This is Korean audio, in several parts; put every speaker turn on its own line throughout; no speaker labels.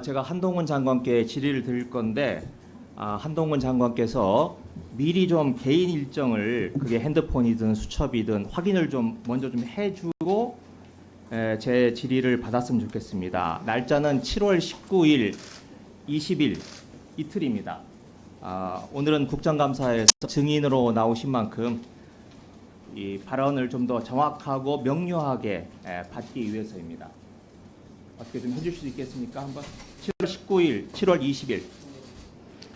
제가 한동훈 장관께 질의를 드릴 건데 한동훈 장관께서 미리 좀 개인 일정을 그게 핸드폰이든 수첩이든 확인을 좀 먼저 좀 해주고 제 질의를 받았으면 좋겠습니다. 날짜는 7월 19일, 20일 이틀입니다. 오늘은 국정감사에서 증인으로 나오신 만큼 이 발언을 좀 더 정확하고 명료하게 받기 위해서입니다. 어떻게 좀 해주실 수 있겠습니까? 한번 7월 19일, 7월 20일.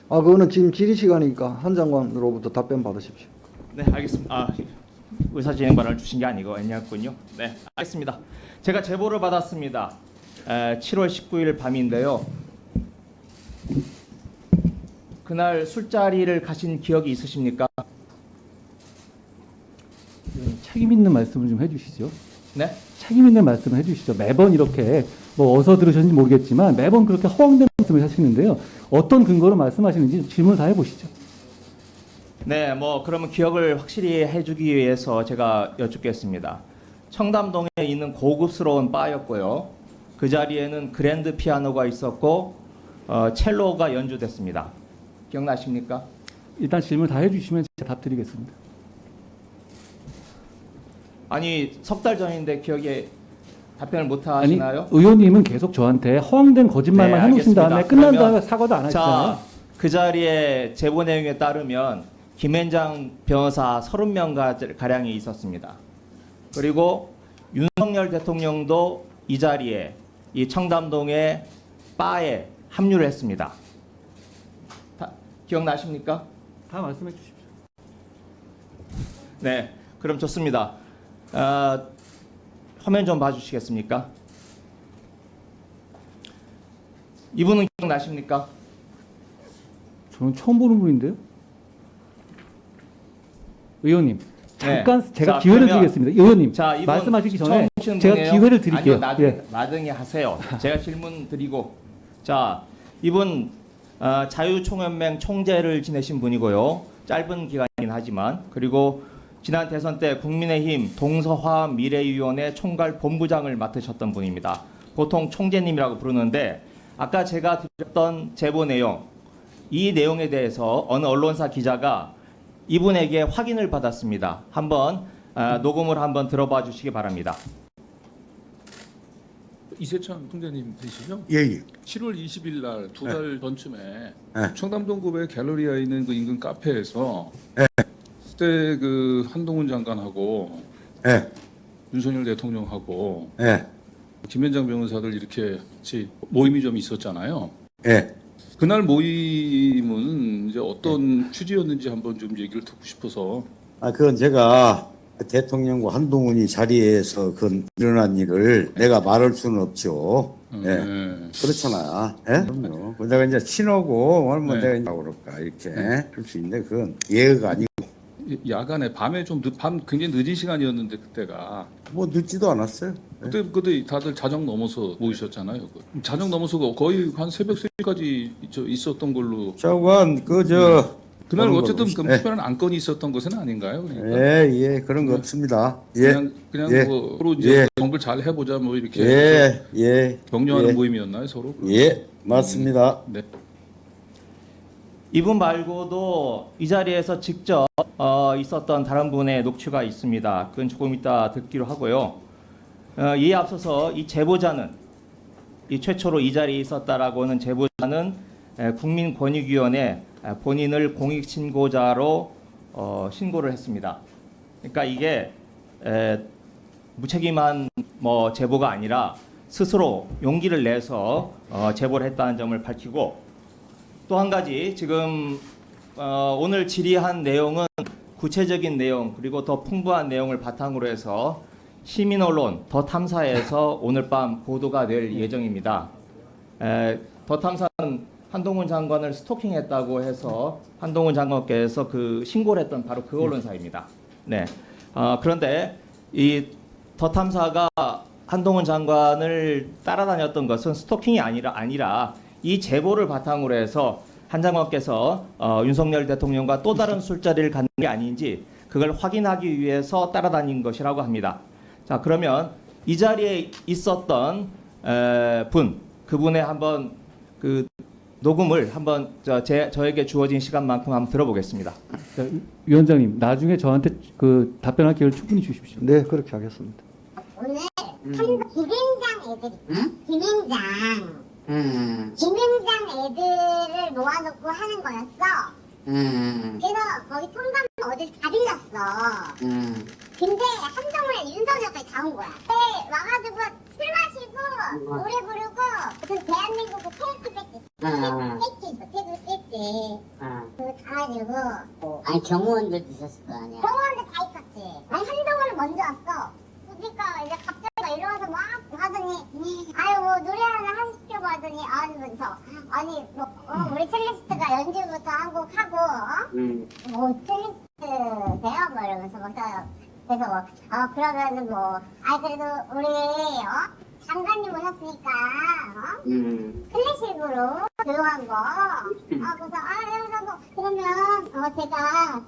그거는 지금 질의 시간이니까 한 장관으로부터 답변 받으십시오.
네, 알겠습니다. 의사진행반을 주신 게 아니고 애니았군요. 네, 알겠습니다. 제가 제보를 받았습니다. 7월 19일 밤인데요. 그날 술자리를 가신 기억이 있으십니까?
책임 있는 말씀을 좀 해주시죠.
네?
책임 있는 말씀을 해주시죠. 매번 이렇게 뭐 어디서 들으셨는지 모르겠지만 매번 그렇게 허황된 말씀을 하시는데요. 어떤 근거로 말씀하시는지 질문을 다 해보시죠.
네, 그러면 기억을 확실히 해주기 위해서 제가 여쭙겠습니다. 청담동에 있는 고급스러운 바였고요. 그 자리에는 그랜드 피아노가 있었고 첼로가 연주됐습니다. 기억나십니까?
일단 질문 다 해주시면 제가 답 드리겠습니다.
아니, 석 달 전인데 기억에 답변을 못 하시나요?
아니, 의원님은 계속 저한테 허황된 거짓말만
네,
해놓으신 다음에
알겠습니다.
끝난 다음에 사과도 안 하시잖아요.
자, 그 자리에 제보 내용에 따르면 김앤장 변호사 30명 가량이 있었습니다. 그리고 윤석열 대통령도 이 자리에 이 청담동의 바에 합류를 했습니다. 기억나십니까?
다 말씀해 주십시오.
네, 그럼 좋습니다. 화면 좀 봐주시겠습니까? 이분은 기억나십니까?
저는 처음 보는 분인데요. 의원님, 잠깐
네.
제가
자,
기회를
그러면
드리겠습니다. 의원님,
자, 이분
말씀하시기 전에
처음 오시는
제가
분이에요?
기회를 드릴게요.
아니요,
예.
나중에 하세요. 제가 질문 드리고. 자, 이분 자유총연맹 총재를 지내신 분이고요. 짧은 기간이긴 하지만. 그리고 지난 대선 때 국민의힘 동서화 미래위원회 총괄 본부장을 맡으셨던 분입니다. 보통 총재님이라고 부르는데 아까 제가 드렸던 제보 내용, 이 내용에 대해서 어느 언론사 기자가 이분에게 확인을 받았습니다. 한번 녹음을 한번 들어봐 주시기 바랍니다.
이세찬 총재님 되시죠?
예.
7월 20일 날 두 달 전쯤에
네.
청담동구의 갤러리아에 있는 그 인근 카페에서
네.
그때 그 한동훈 장관하고
예.
윤석열 대통령하고
예.
김현장 변호사들 이렇게 같이 모임이 좀 있었잖아요.
예.
그날 모임은 이제 어떤 취지였는지 한번 좀 얘기를 듣고 싶어서.
그건 제가 대통령과 한동훈이 자리에서 그 일어난 일을 내가 말할 수는 없죠. 예. 그렇잖아. 예? 그럼요. 내가 이제 친하고 얼마
네.
내가 이제 그럴까 이렇게 할 수 있는데 그건 예의가 아니고
야간에 밤에 좀 밤 굉장히 늦은 시간이었는데 그때가
뭐 늦지도 않았어요. 예.
그때 다들 자정 넘어서 모이셨잖아요. 자정 넘어서 거의 한 새벽 3시까지 있었던 걸로.
저건
그날
그런
어쨌든
걸로.
그 특별한 안건이 있었던 것은 아닌가요? 그러니까
예. 그런 거 없습니다. 예.
그냥
예.
뭐 서로 이제
예.
정부를 잘 해보자 뭐 이렇게 해서
예.
격려하는
예.
모임이었나요 서로?
예. 맞습니다.
네.
이분 말고도 이 자리에서 직접 있었던 다른 분의 녹취가 있습니다. 그건 조금 이따 듣기로 하고요. 이에 앞서서 이 제보자는 이 최초로 이 자리에 있었다라고 하는 제보자는 국민권익위원회 본인을 공익신고자로 신고를 했습니다. 그러니까 이게 무책임한 제보가 아니라 스스로 용기를 내서 제보를 했다는 점을 밝히고, 또 한 가지 지금 오늘 질의한 내용은 구체적인 내용 그리고 더 풍부한 내용을 바탕으로 해서 시민 언론 더 탐사에서 오늘 밤 보도가 될 예정입니다. 더 탐사는 한동훈 장관을 스토킹했다고 해서 한동훈 장관께서 그 신고를 했던 바로 그 언론사입니다. 네. 그런데 이 더 탐사가 한동훈 장관을 따라다녔던 것은 스토킹이 아니라 이 제보를 바탕으로 해서 한 장관께서 윤석열 대통령과 또 다른 술자리를 갖는 게 아닌지 그걸 확인하기 위해서 따라다닌 것이라고 합니다. 자, 그러면 이 자리에 있었던 분, 그분의 한번 그 녹음을 한번 저에게 주어진 시간만큼 한번 들어보겠습니다.
자, 위원장님, 나중에 저한테 그 답변할 기회를 충분히 주십시오.
네, 그렇게 하겠습니다.
오늘 김앤장 애들 김앤장 김앤장 애들을 모아놓고 하는 거였어. 그래서 거기 통감 어딜 다 들렸어. 근데 한동훈 윤석열까지 다 온 거야. 와가지고 술 마시고 노래 부르고 무슨 대한민국 그 테이프 뺐지. 테이프 뺐지. 그거 다 가지고
아니 경호원들도 있었을 거 아니야.
병원도 다 있었지. 아니 한동훈은 먼저 왔어. 그러니까 이제 갑자기 막 일어나서 막 하더니 아유 뭐 노래 하나 하시려고 하더니 아니 우리 첼리스트가 연주부터 한곡 하고 뭐 첼리스트 돼요 뭐 이러면서 막 그래서 그러면은 뭐 그래도 우리 장관님 오셨으니까 클래식으로 조용한 거 그래서 뭐 그러면 제가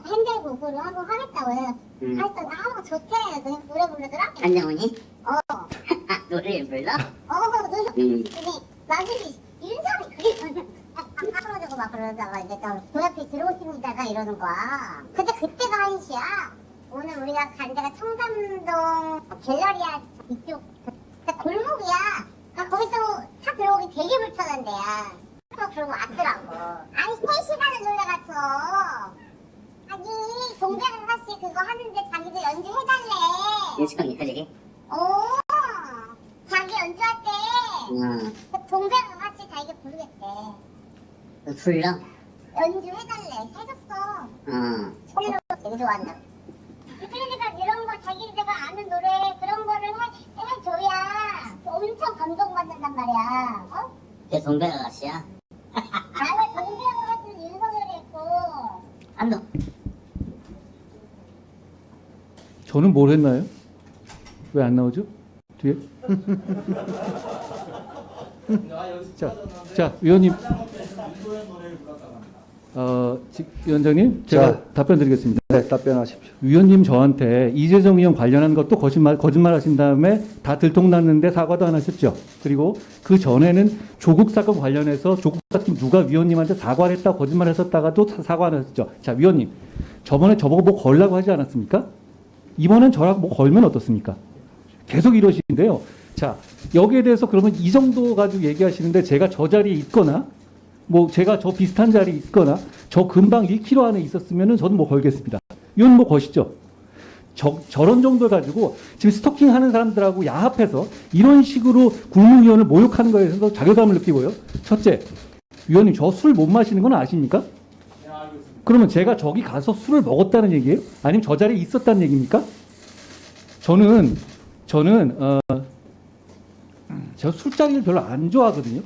핸들곡으로 한곡 하겠다고 해서 그랬더니 좋대 노래 부르더라.
안정훈이? 노래를 불러?
근데 나중에 윤석이 그게 풀어주고 막 그러다가 이제 또 도약이 들어오십니다가 이러는 거야. 근데 그때가 한시야. 오늘 우리가 간 데가 청담동 갤러리아 이쪽 골목이야. 거기 또 차 들어오기 되게 불편한 데야. 또 그러고 왔더라고. 아니 3시간을 놀래갔어. 아니 동백 아가씨 그거 하는데 자기도 연주해달래.
윤석이 가지기?
자기 연주할 때 동백 아가씨 자기가 부르겠대.
불러?
연주해달래. 해줬어. 소리로 되게 좋아한다. 그러니까 이런 거 자기네가 아는 노래 그런 거를 해줘야 엄청 감동받는단 말이야.
걔 동백 아가씨야?
나는 동백 아가씨는 윤석열이 했고.
안동.
저는 뭘 했나요? 왜 안 나오죠? 뒤에? 자, 위원님. 위원장님, 제가
자.
답변 드리겠습니다.
네, 답변하십시오.
위원님 저한테 이재정 의원 관련한 것도 거짓말 하신 다음에 다 들통났는데 사과도 안 하셨죠. 그리고 그 전에는 조국 사건 관련해서 조국 사건 누가 위원님한테 사과를 했다 거짓말 했었다가도 사과 안 하셨죠. 자, 위원님 저번에 저보고 뭐 걸라고 하지 않았습니까? 이번엔 저랑 뭐 걸면 어떻습니까? 계속 이러시는데요. 자, 여기에 대해서 그러면 이 정도 가지고 얘기하시는데 제가 저 자리에 있거나 뭐 제가 저 비슷한 자리에 있거나 저 근방 1km 안에 있었으면은 저는 뭐 걸겠습니다. 이건 뭐 것이죠. 저런 정도 가지고 지금 스토킹 하는 사람들하고 야합해서 이런 식으로 국무위원을 모욕하는 거에 대해서 자괴감을 느끼고요. 첫째, 위원님 저 술 못 마시는 건 아십니까? 그러면 제가 저기 가서 술을 먹었다는 얘기예요? 아니면 저 자리에 있었다는 얘기입니까? 저는 저 술자리를 별로 안 좋아하거든요.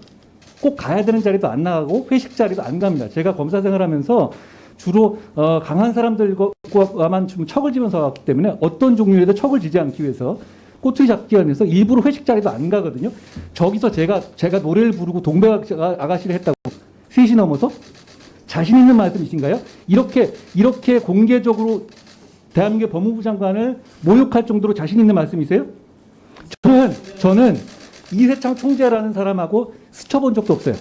꼭 가야 되는 자리도 안 나가고 회식 자리도 안 갑니다. 제가 검사 생활하면서 주로 강한 사람들과만 좀 척을 지면서 왔기 때문에 어떤 종류에도 척을 지지 않기 위해서 꼬투리 잡기 위해서 일부러 회식 자리도 안 가거든요. 저기서 제가 노래를 부르고 동백 아가씨를 했다고 3시 넘어서 자신 있는 말씀이신가요? 이렇게 공개적으로 대한민국 법무부 장관을 모욕할 정도로 자신 있는 말씀이세요? 저는 이세창 총재라는 사람하고 스쳐본 적도 없어요.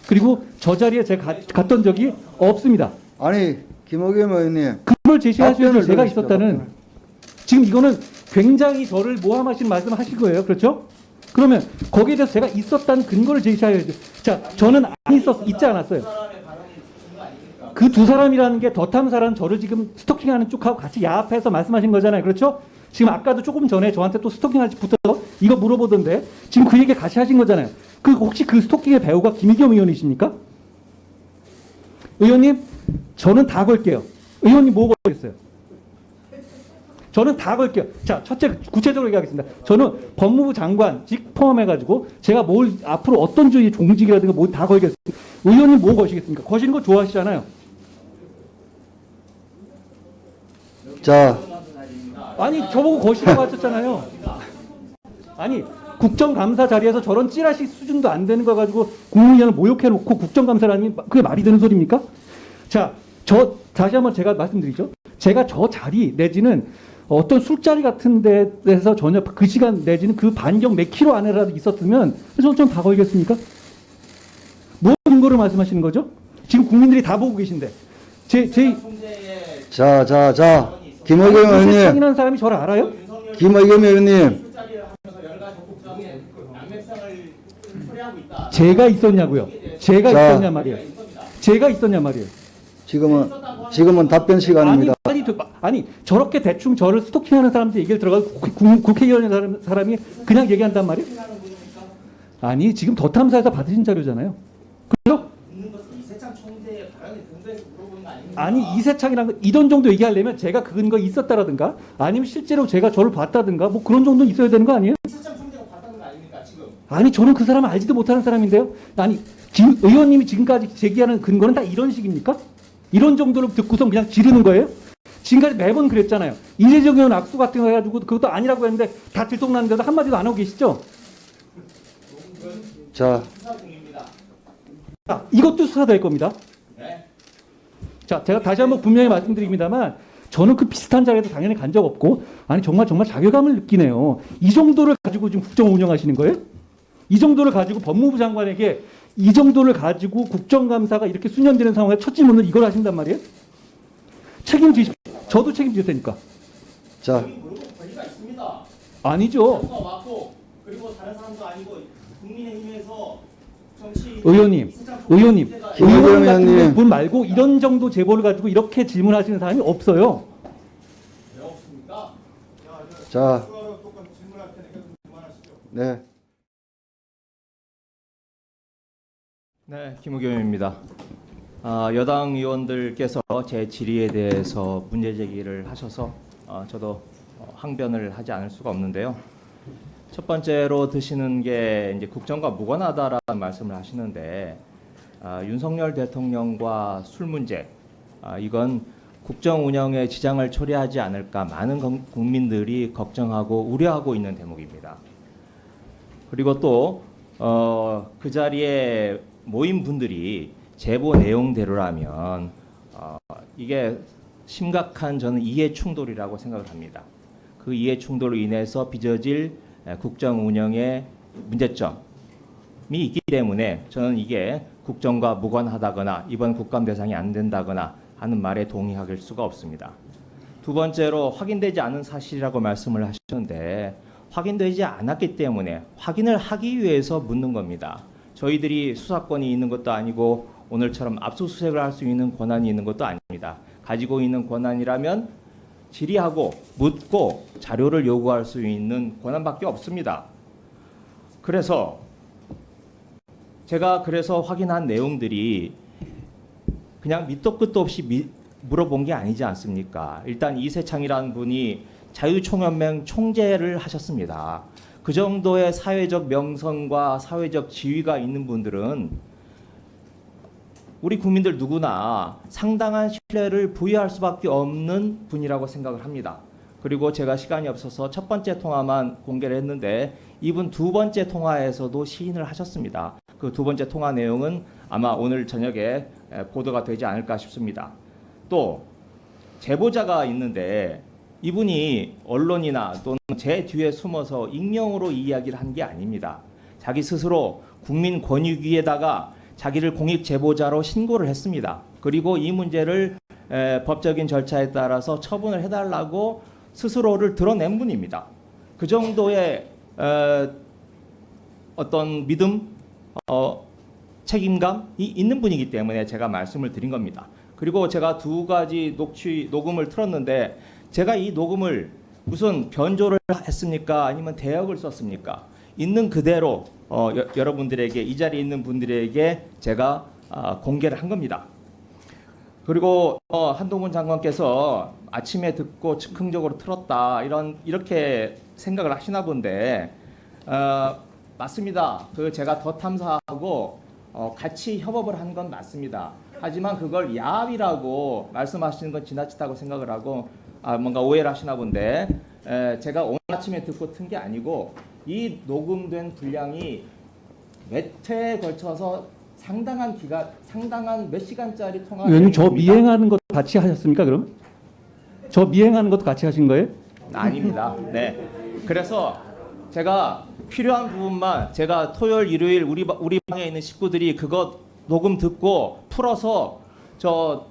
그리고 저 자리에 제가 갔던 적이 없습니다.
아니, 김호겸 의원님.
그걸 제시하셔야지 제가
들으십시오,
있었다는. 지금 이거는 굉장히 저를 모함하신 말씀을 하신 거예요. 그렇죠? 그러면 거기에 대해서 제가 있었다는 근거를 제시하셔야죠. 자, 저는 있지 않았어요. 그 두 사람이라는 게 더 탐사라는 저를 지금 스토킹하는 쪽하고 같이 야합해서 말씀하신 거잖아요. 그렇죠? 지금 아까도 조금 전에 저한테 또 스토킹하지 붙어서 이거 물어보던데 지금 그 얘기 같이 하신 거잖아요. 혹시 그 스토킹의 배우가 김의겸 의원이십니까? 의원님, 저는 다 걸게요. 의원님 뭐 걸겠어요? 저는 다 걸게요. 자, 첫째 구체적으로 얘기하겠습니다. 저는 법무부 장관직 포함해가지고 제가 뭘 앞으로 어떤 주의 종직이라든가 뭐 다 걸겠습니다. 의원님 뭐 거시겠습니까? 거시는 거 좋아하시잖아요.
자,
아니 저보고 거시라고 하셨잖아요. 아니 국정감사 자리에서 저런 찌라시 수준도 안 되는 거 가지고 국무위원을 모욕해놓고 국정감사라니 그게 말이 되는 소리입니까? 자, 다시 한번 제가 말씀드리죠. 제가 저 자리 내지는 어떤 술자리 같은 데에서 전혀 그 시간 내지는 그 반경 몇 킬로 안에라도 있었으면 저는 좀 다 걸겠습니까? 뭐 근거를 말씀하시는 거죠? 지금 국민들이 다 보고 계신데
자, 김의겸 의원님,
이세창이라는 사람이 저를 알아요?
김의겸 의원님,
제가 있었냐고요? 제가
자.
있었냐 말이에요? 제가 있었냐 말이에요?
지금은 답변 시간입니다.
아니 저렇게 대충 저를 스토킹하는 사람들 얘기를 들어가고 국회의원인 사람이 그냥 얘기한단 말이에요? 아니 지금 더 탐사에서 받으신 자료잖아요. 그죠? 아니 이세창이라는 거 이런 정도 얘기하려면 제가 그 근거 있었다라든가 아니면 실제로 제가 저를 봤다든가 뭐 그런 정도는 있어야 되는 거 아니에요? 아니 저는 그 사람을 알지도 못하는 사람인데요. 아니 김 의원님이 지금까지 제기하는 근거는 다 이런 식입니까? 이런 정도로 듣고서 그냥 지르는 거예요? 지금까지 매번 그랬잖아요. 이재정 의원 악수 같은 거 해가지고 그것도 아니라고 했는데 다 들통났는데도 한마디도 안 하고 계시죠?
자,
이것도 수사될 겁니다. 자, 제가 다시 한번 분명히 말씀드립니다만 저는 그 비슷한 자리에도 당연히 간 적 없고 아니 정말 자괴감을 느끼네요. 이 정도를 가지고 지금 국정 운영하시는 거예요? 이 정도를 가지고 법무부 장관에게 이 정도를 가지고 국정감사가 이렇게 수년되는 상황에 첫 질문을 이걸 하신단 말이에요? 책임지십시오. 저도 책임질 테니까.
자,
아니죠.
그리고 다른 사람도 아니고 국민의힘에서 정치
의원님
김의겸
의원 같은
의원님.
분 말고 이런 정도 제보를 가지고 이렇게 질문하시는 사람이 없어요.
자, 네.
네, 김우겸입니다. 여당 의원들께서 제 질의에 대해서 문제 제기를 하셔서 저도 항변을 하지 않을 수가 없는데요. 첫 번째로 드시는 게 이제 국정과 무관하다라는 말씀을 하시는데 윤석열 대통령과 술 문제 이건 국정 운영에 지장을 초래하지 않을까 많은 국민들이 걱정하고 우려하고 있는 대목입니다. 그리고 또 그 자리에 모인 분들이 제보 내용대로라면 이게 심각한 저는 이해 충돌이라고 생각을 합니다. 그 이해 충돌로 인해서 빚어질 국정 운영의 문제점이 있기 때문에 저는 이게 국정과 무관하다거나 이번 국감 대상이 안 된다거나 하는 말에 동의할 수가 없습니다. 두 번째로 확인되지 않은 사실이라고 말씀을 하셨는데 확인되지 않았기 때문에 확인을 하기 위해서 묻는 겁니다. 저희들이 수사권이 있는 것도 아니고 오늘처럼 압수수색을 할 수 있는 권한이 있는 것도 아닙니다. 가지고 있는 권한이라면 질의하고 묻고 자료를 요구할 수 있는 권한밖에 없습니다. 그래서 제가 확인한 내용들이 그냥 밑도 끝도 없이 물어본 게 아니지 않습니까? 일단 이세창이라는 분이 자유총연맹 총재를 하셨습니다. 그 정도의 사회적 명성과 사회적 지위가 있는 분들은 우리 국민들 누구나 상당한 신뢰를 부여할 수밖에 없는 분이라고 생각을 합니다. 그리고 제가 시간이 없어서 첫 번째 통화만 공개를 했는데 이분 두 번째 통화에서도 시인을 하셨습니다. 그 두 번째 통화 내용은 아마 오늘 저녁에 보도가 되지 않을까 싶습니다. 또 제보자가 있는데 이분이 언론이나 또는 제 뒤에 숨어서 익명으로 이야기를 한 게 아닙니다. 자기 스스로 국민권익위에다가 자기를 공익 제보자로 신고를 했습니다. 그리고 이 문제를 법적인 절차에 따라서 처분을 해달라고 스스로를 드러낸 분입니다. 그 정도의 어떤 믿음, 책임감이 있는 분이기 때문에 제가 말씀을 드린 겁니다. 그리고 제가 두 가지 녹음을 틀었는데 제가 이 녹음을 무슨 변조를 했습니까? 아니면 대역을 썼습니까? 있는 그대로 여러분들에게 이 자리에 있는 분들에게 제가 공개를 한 겁니다. 그리고 한동훈 장관께서 아침에 듣고 즉흥적으로 틀었다 이렇게 생각을 하시나 본데 맞습니다. 그 제가 더 탐사하고 같이 협업을 한 건 맞습니다. 하지만 그걸 야합이라고 말씀하시는 건 지나치다고 생각을 하고 뭔가 오해를 하시나 본데 제가 오늘 아침에 듣고 튼 게 아니고 이 녹음된 분량이 몇 회에 걸쳐서 상당한 몇 시간짜리 통화.
의원님 저 미행하는 것도 같이 하셨습니까? 그럼 저 미행하는 것도 같이 하신 거예요?
아닙니다. 네. 그래서 제가 필요한 부분만 제가 토요일, 일요일 우리 방에 있는 식구들이 그거 녹음 듣고 풀어서 저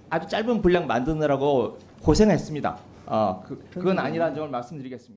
아주 짧은 분량 만드느라고 고생했습니다. 그건 아니라는 점을 말씀드리겠습니다.